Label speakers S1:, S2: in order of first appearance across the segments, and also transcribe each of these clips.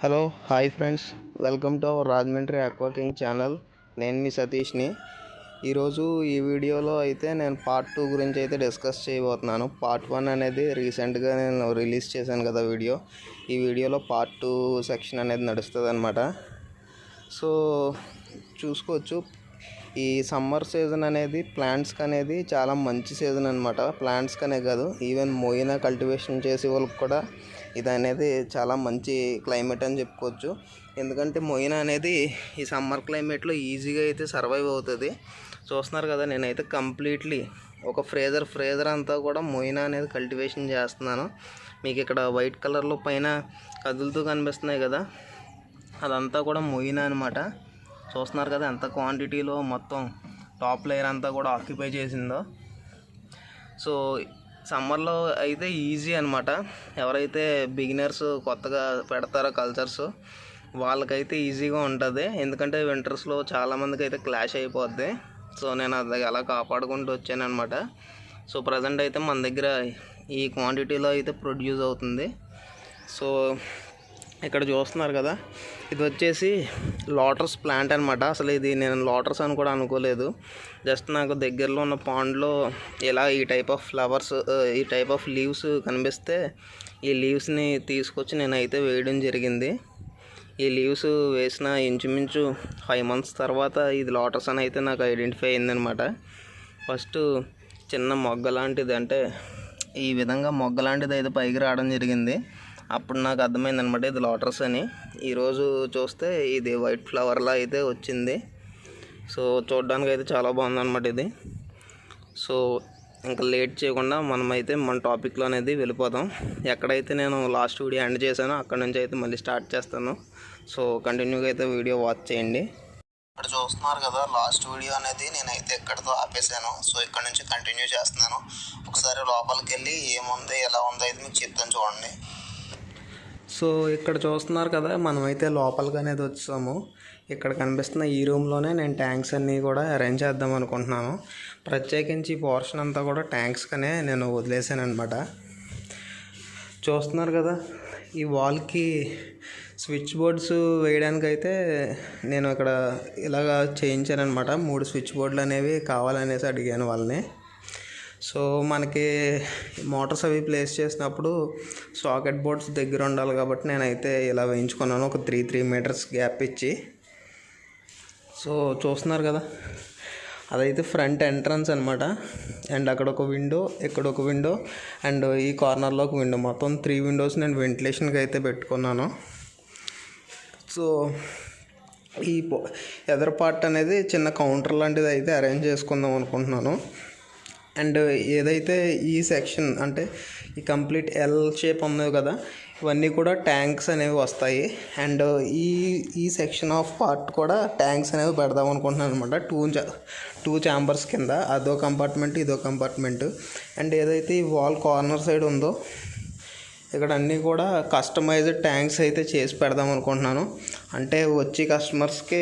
S1: Hello hi friends, welcome to our Rajahmundry aqua king channel. నేను మీ సతీష్ని. ఈరోజు ఈ వీడియోలో అయితే నేను పార్ట్ 2 గురించి అయితే డిస్కస్ చేయబోతున్నాను. పార్ట్ 1 అనేది రీసెంట్గా నేను రిలీజ్ చేశాను కదా వీడియో. ఈ వీడియోలో పార్ట్ 2 సెక్షన్ అనేది నడుస్తుంది అనమాట. సో చూసుకోవచ్చు, ఈ సమ్మర్ సీజన్ అనేది ప్లాంట్స్కి అనేది చాలా మంచి సీజన్ అనమాట. ప్లాంట్స్కి అనే కాదు, ఈవెన్ మొయినా కల్టివేషన్ చేసే వాళ్ళకి కూడా ఇది అనేది చాలా మంచి క్లైమేట్ అని చెప్పుకోవచ్చు. ఎందుకంటే మొయినా అనేది ఈ సమ్మర్ క్లైమేట్లో ఈజీగా అయితే సర్వైవ్ అవుతుంది. చూస్తున్నారు కదా, నేనైతే కంప్లీట్లీ ఒక ఫ్రేజర్ అంతా కూడా మొయినా అనేది కల్టివేషన్ చేస్తున్నాను. మీకు ఇక్కడ వైట్ కలర్లో పైన కదులుతూ కనిపిస్తున్నాయి కదా, అదంతా కూడా మొయినా అనమాట. చూస్తున్నారు కదా ఎంత క్వాంటిటీలో మొత్తం టాప్ లేయర్ అంతా కూడా ఆక్యుపై చేసిందో. సో సమ్మర్లో అయితే ఈజీ అనమాట. ఎవరైతే బిగినర్స్ కొత్తగా పెడతారో కల్చర్స్, వాళ్ళకైతే ఈజీగా ఉంటుంది. ఎందుకంటే వింటర్స్లో చాలామందికి అయితే క్లాష్ అయిపోద్ది. సో నేను అది అలా కాపాడుకుంటూ వచ్చాను అనమాట. సో ప్రజెంట్ అయితే మన దగ్గర ఈ క్వాంటిటీలో అయితే ప్రొడ్యూస్ అవుతుంది. సో ఇక్కడ చూస్తున్నారు కదా, ఇది వచ్చేసి లోటస్ ప్లాంట్ అనమాట. అసలు ఇది నేను లోటస్ అని కూడా అనుకోలేదు. జస్ట్ నాకు దగ్గరలో ఉన్న పాండ్లో ఇలా ఈ టైప్ ఆఫ్ ఫ్లవర్స్, ఈ టైప్ ఆఫ్ లీవ్స్ కనిపిస్తే ఈ లీవ్స్ని తీసుకొచ్చి నేనైతే వేయడం జరిగింది. ఈ లీవ్స్ వేసిన ఇంచుమించు 5 months తర్వాత ఇది లోటస్ అని అయితే నాకు ఐడెంటిఫై అయిందనమాట. ఫస్ట్ చిన్న మొగ్గ లాంటిది, అంటే ఈ విధంగా మొగ్గ లాంటిది అయితే పైకి రావడం జరిగింది. అప్పుడు నాకు అర్థమైంది అనమాట ఇది లోటస్ అని. ఈరోజు చూస్తే ఇది వైట్ ఫ్లవర్లా అయితే వచ్చింది. సో చూడడానికి అయితే చాలా బాగుందన్నమాట ఇది. సో ఇంకా లేట్ చేయకుండా మనమైతే మన టాపిక్లో అనేది వెళ్ళిపోదాం. ఎక్కడైతే నేను లాస్ట్ వీడియో ఎండ్ చేశానో అక్కడ నుంచి అయితే మళ్ళీ స్టార్ట్ చేస్తాను. సో కంటిన్యూగా అయితే వీడియో వాచ్ చేయండి. ఇక్కడ చూస్తున్నారు కదా, లాస్ట్ వీడియో అనేది నేనైతే ఎక్కడితో ఆపేసాను. సో ఇక్కడ నుంచి కంటిన్యూ చేస్తున్నాను. ఒకసారి లోపలికి వెళ్ళి ఏముంది ఎలా ఉందో అయితే మీకు చెప్తాను చూడండి. సో ఇక్కడ చూస్తున్నారు కదా, మనమైతే లోపలికి అనేది వచ్చాము. ఇక్కడ కనిపిస్తున్న ఈ రూమ్లోనే నేను ట్యాంక్స్ అన్నీ కూడా అరేంజ్ చేద్దాం అనుకుంటున్నాను. ప్రత్యేకించి ఈ పోర్షన్ అంతా కూడా ట్యాంక్స్కనే నేను వదిలేసాను అనమాట. చూస్తున్నారు కదా, ఈ వాల్కి స్విచ్ బోర్డ్స్ వేయడానికి అయితే నేను ఇక్కడ ఇలాగా చేయించాను అనమాట. 3 స్విచ్ బోర్డులు అనేవి కావాలనేసి అడిగాను వాళ్ళని. సో మనకి మోటార్స్ అవి ప్లేస్ చేసినప్పుడు సాకెట్ బోర్డ్స్ దగ్గర ఉండాలి కాబట్టి నేనైతే ఇలా వేయించుకున్నాను, ఒక 3 meters గ్యాప్ ఇచ్చి. సో చూస్తున్నారు కదా, అదైతే ఫ్రంట్ ఎంట్రన్స్ అనమాట. అండ్ అక్కడ ఒక విండో, ఇక్కడ ఒక విండో, అండ్ ఈ కార్నర్లో ఒక విండో, మొత్తం 3 windows నేను వెంటిలేషన్కి అయితే పెట్టుకున్నాను. సో ఈ ఎదర్ పార్ట్ అనేది చిన్న కౌంటర్ లాంటిది అయితే అరేంజ్ చేసుకుందాం అనుకుంటున్నాను. అండ్ ఏదైతే ఈ సెక్షన్ అంటే ఈ కంప్లీట్ ఎల్ షేప్ ఉంది కదా, ఇవన్నీ కూడా ట్యాంక్స్ అనేవి వస్తాయి. అండ్ ఈ సెక్షన్ ఆఫ్ పార్ట్ కూడా ట్యాంక్స్ అనేవి పెడదాం అనుకుంటున్నాను అనమాట. 2 chambers కింద, అదో కంపార్ట్మెంట్ ఇదో కంపార్ట్మెంట్. అండ్ ఏదైతే ఈ వాల్ కార్నర్ సైడ్ ఉందో ఇక్కడ అన్నీ కూడా కస్టమైజ్డ్ ట్యాంక్స్ అయితే చేసి పెడదాం అనుకుంటున్నాను. అంటే వచ్చి కస్టమర్స్కి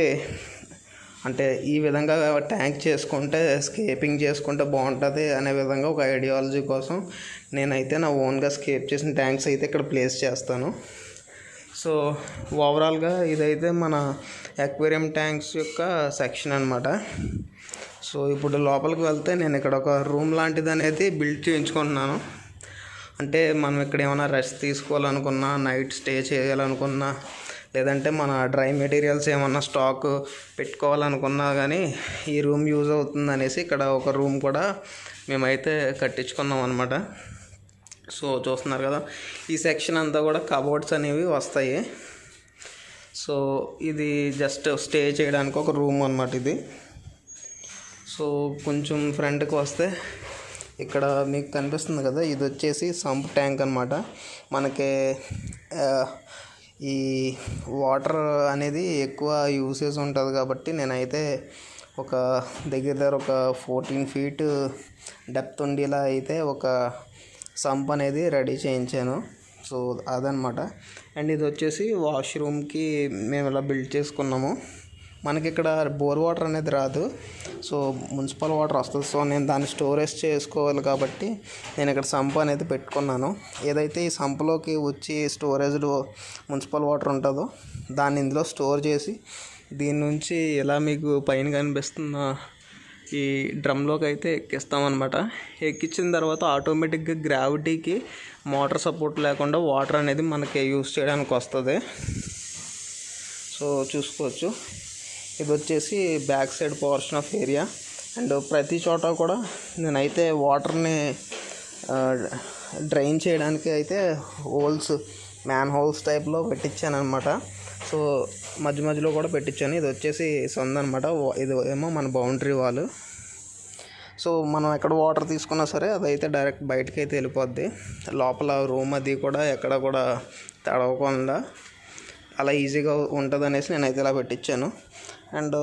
S1: అంటే ఈ విధంగా ట్యాంక్ చేసుకుంటే, స్కేపింగ్ చేసుకుంటే బాగుంటుంది అనే విధంగా ఒక ఐడియాలజీ కోసం నేనైతే నా ఓన్గా స్కేప్ చేసిన ట్యాంక్స్ అయితే ఇక్కడ ప్లేస్ చేస్తాను. సో ఓవరాల్గా ఇదైతే మన అక్వేరియం ట్యాంక్స్ యొక్క సెక్షన్ అనమాట. సో ఇప్పుడు లోపలికి వెళ్తే నేను ఇక్కడ ఒక రూమ్ లాంటిది అనేది బిల్డ్ చేయించుకుంటున్నాను. అంటే మనం ఇక్కడ ఏమైనా రెస్ట్ తీసుకోవాలనుకున్నా, నైట్ స్టే చేయాలనుకున్నా, లేదంటే మన డ్రై మెటీరియల్స్ ఏమన్నా స్టాక్ పెట్టుకోవాలనుకున్నా కానీ ఈ రూమ్ యూజ్ అవుతుంది అనేసి ఇక్కడ ఒక రూమ్ కూడా మేమైతే కట్టించుకున్నాం అనమాట. సో చూస్తున్నారు కదా, ఈ సెక్షన్ అంతా కూడా కబోర్డ్స్ అనేవి వస్తాయి. సో ఇది జస్ట్ స్టే చేయడానికి ఒక రూమ్ అనమాట ఇది. సో కొంచెం ఫ్రంట్కి వస్తే ఇక్కడ మీకు కనిపిస్తుంది కదా, ఇది వచ్చేసి సంప్ ట్యాంక్ అనమాట. మనకి ఈ వాటర్ అనేది ఎక్కువ యూసేజ్ ఉంటుంది కాబట్టి నేనైతే ఒక దగ్గర ఒక 14 feet డెప్త్ ఉండేలా అయితే ఒక సంప్ అనేది రెడీ చేయించాను. సో అదనమాట. అండ్ ఇది వచ్చేసి వాష్రూమ్కి మేము ఇలా బిల్డ్ చేసుకున్నాము. మనకి ఇక్కడ బోర్ వాటర్ అనేది రాదు, సో మున్సిపల్ వాటర్ వస్తుంది. సో నేను దాన్ని స్టోరేజ్ చేసుకోవాలి కాబట్టి నేను ఇక్కడ సంప్ అనేది పెట్టుకున్నాను. ఏదైతే ఈ సంపులోకి వచ్చి స్టోరేజ్లో మున్సిపల్ వాటర్ ఉంటుందో దాన్ని ఇందులో స్టోర్ చేసి దీని నుంచి ఇలా మీకు పైన కనిపిస్తున్న ఈ డ్రమ్లోకి అయితే ఎక్కిస్తామన్నమాట. ఎక్కించిన తర్వాత ఆటోమేటిక్గా గ్రావిటీకి మోటార్ సపోర్ట్ లేకుండా వాటర్ అనేది మనకి యూస్ చేయడానికి వస్తుంది. సో చూసుకోవచ్చు, ఇది వచ్చేసి back side portion of area. And ప్రతి చోట కూడా నేనైతే వాటర్ని డ్రైన్ చేయడానికి అయితే హోల్స్, మ్యాన్ హోల్స్ టైప్లో పెట్టించాను అనమాట. సో మధ్య మధ్యలో కూడా పెట్టించాను. ఇది వచ్చేసి సొంత అనమాట, ఇది ఏమో మన బౌండరీ వాల్. సో మనం ఎక్కడ వాటర్ తీసుకున్నా సరే అదైతే డైరెక్ట్ బయటకి అయితే వెళ్ళిపోద్ది. లోపల రూమ్ అది కూడా ఎక్కడ కూడా తడవకుండా అలా ఈజీగా ఉంటుంది అనేసి నేనైతే ఇలా పెట్టించాను. అండ్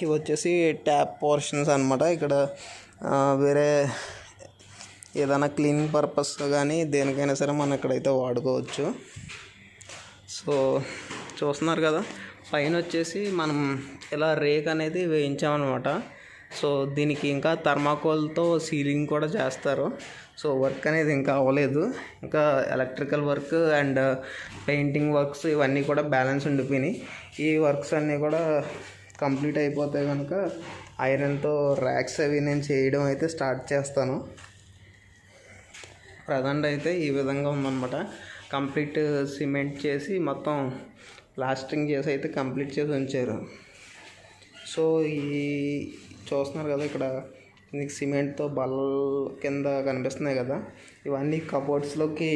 S1: ఇవి వచ్చేసి ట్యాప్ పోర్షన్స్ అనమాట. ఇక్కడ వేరే ఏదైనా క్లీనింగ్ పర్పస్ కానీ దేనికైనా సరే మనం ఇక్కడైతే వాడుకోవచ్చు. సో చూస్తున్నారు కదా, పైన వచ్చేసి మనం ఇలా రేక్ అనేది వేయించామన్నమాట. సో దీనికి ఇంకా థర్మాకోల్తో సీలింగ్ కూడా చేస్తారు. సో వర్క్ అనేది ఇంకా అవ్వలేదు, ఇంకా electrical work and painting works ఇవన్నీ కూడా బ్యాలెన్స్ ఉండిపోయినాయి. ఈ వర్క్స్ అన్నీ కూడా కంప్లీట్ అయిపోతే కనుక ఐరన్తో ర్యాక్స్ అవి నేను చేయడం అయితే స్టార్ట్ చేస్తాను. ప్రజెంట్ అయితే ఈ విధంగా ఉందన్నమాట. కంప్లీట్ సిమెంట్ చేసి మొత్తం ప్లాస్టరింగ్ చేసి అయితే కంప్లీట్ చేసి ఉంచారు. సో ఈ చూస్తున్నారు కదా, ఇక్కడ మీకు సిమెంట్తో బల్ల కింద కనిపిస్తున్నాయి కదా, ఇవన్నీ కబోర్డ్స్లోకి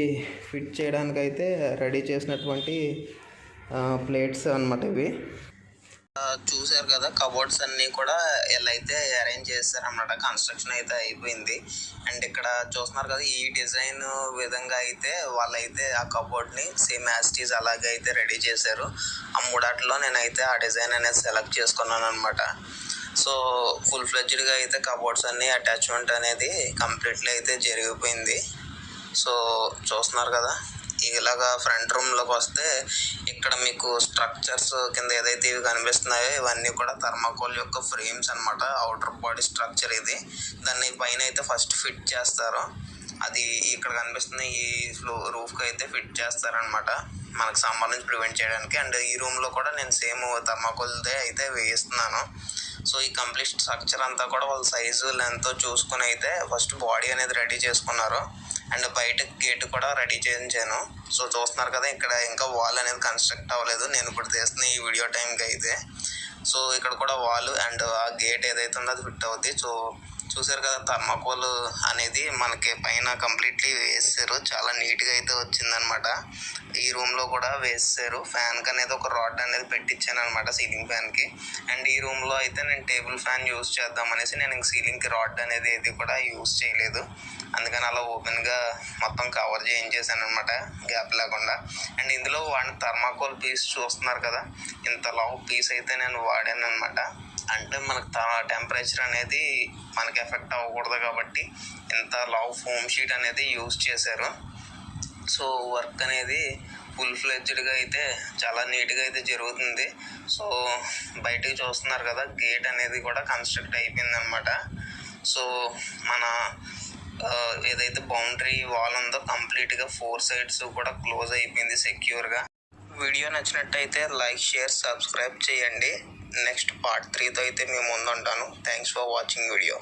S1: ఫిట్ చేయడానికి అయితే రెడీ చేసినటువంటి ప్లేట్స్ అన్నమాట ఇవి. చూసారు కదా, కబోర్డ్స్ అన్నీ కూడా ఎలా అయితే అరేంజ్ చేస్తారన్నమాట. కన్స్ట్రక్షన్ అయితే అయిపోయింది. అండ్ ఇక్కడ చూస్తున్నారు కదా, ఈ డిజైన్ విధంగా అయితే వాళ్ళైతే ఆ కబోర్డ్ని సేమ్ యాస్టీస్ అలాగే అయితే రెడీ చేశారు. ఆ మూడాట్లో నేనైతే ఆ డిజైన్ అనేది సెలెక్ట్ చేసుకున్నాను అనమాట. సో ఫుల్ ఫ్లెడ్జ్డ్గా అయితే కబోర్డ్స్ అన్నీ అటాచ్మెంట్ అనేది కంప్లీట్లీ అయితే జరిగిపోయింది. సో చూస్తున్నారు కదా, ఇలాగా ఫ్రంట్ రూమ్లోకి వస్తే ఇక్కడ మీకు స్ట్రక్చర్స్ కింద ఏదైతే ఇవి కనిపిస్తున్నాయో ఇవన్నీ కూడా థర్మాకోల్ యొక్క ఫ్రేమ్స్ అనమాట. అవుటర్ బాడీ స్ట్రక్చర్ ఇది. దాన్ని పైన అయితే ఫస్ట్ ఫిట్ చేస్తారు. అది ఇక్కడ కనిపిస్తున్న ఈ రూఫ్కి అయితే ఫిట్ చేస్తారనమాట, మనకు సమ్మర్ నుంచి ప్రివెంట్ చేయడానికి. అండ్ ఈ రూమ్లో కూడా నేను సేమ్ థర్మాకోల్దే అయితే వేయిస్తున్నాను. సో ఈ కంప్లీట్ స్ట్రక్చర్ అంతా కూడా వాళ్ళ సైజు లెంత్ చూసుకుని అయితే ఫస్ట్ బాడీ అనేది రెడీ చేసుకున్నారు. అండ్ బయట గేట్ కూడా రెడీ చేయించాను. సో చూస్తున్నారు కదా, ఇక్కడ ఇంకా వాల్ అనేది కన్స్ట్రక్ట్ అవ్వలేదు, నేను ఇప్పుడు తీస్తున్న ఈ వీడియో టైంకి అయితే. సో ఇక్కడ కూడా వాల్ అండ్ ఆ గేట్ ఏదైతే ఉందో అది ఫిట్ అవుద్ది. సో చూసారు కదా, థర్మాకోల్ అనేది మనకి పైన కంప్లీట్లీ వేసారు. చాలా నీట్గా అయితే వచ్చిందనమాట. ఈ రూమ్లో కూడా వేసారు. ఫ్యాన్కి అనేది ఒక రాడ్ అనేది పెట్టించాను అనమాట, సీలింగ్ ఫ్యాన్కి. అండ్ ఈ రూమ్లో అయితే నేను టేబుల్ ఫ్యాన్ యూస్ చేద్దామనేసి నేను ఇంక సీలింగ్కి రాడ్ అనేది ఏది కూడా యూస్ చేయలేదు. అందుకని అలా ఓపెన్గా మొత్తం కవర్ చేయించేసాను అనమాట, గ్యాప్ లేకుండా. అండ్ ఇందులో వాడిన థర్మాకోల్ పీస్ చూస్తున్నారు కదా, ఇంత లావు పీస్ అయితే నేను వాడాను అనమాట. అంటే మనకు టెంపరేచర్ అనేది మనకి ఎఫెక్ట్ అవ్వకూడదు కాబట్టి ఇంత లావు ఫోమ్ షీట్ అనేది యూజ్ చేశారు. సో వర్క్ అనేది ఫుల్ ఫ్లెడ్జ్డ్గా అయితే చాలా నీట్గా అయితే జరుగుతుంది. సో బయటకు చూస్తున్నారు కదా, గేట్ అనేది కూడా కన్స్ట్రక్ట్ అయిపోయింది అనమాట. సో మన ఏదైతే బౌండరీ వాల్ ఉందో కంప్లీట్గా 4 సైడ్స్ కూడా క్లోజ్ అయిపోయింది సెక్యూర్గా. వీడియో నచ్చినట్టయితే లైక్, షేర్, సబ్స్క్రైబ్ చేయండి. నెక్స్ట్ పార్ట్ 3తో అయితే మేము ముందుంటాను. Thanks for watching video.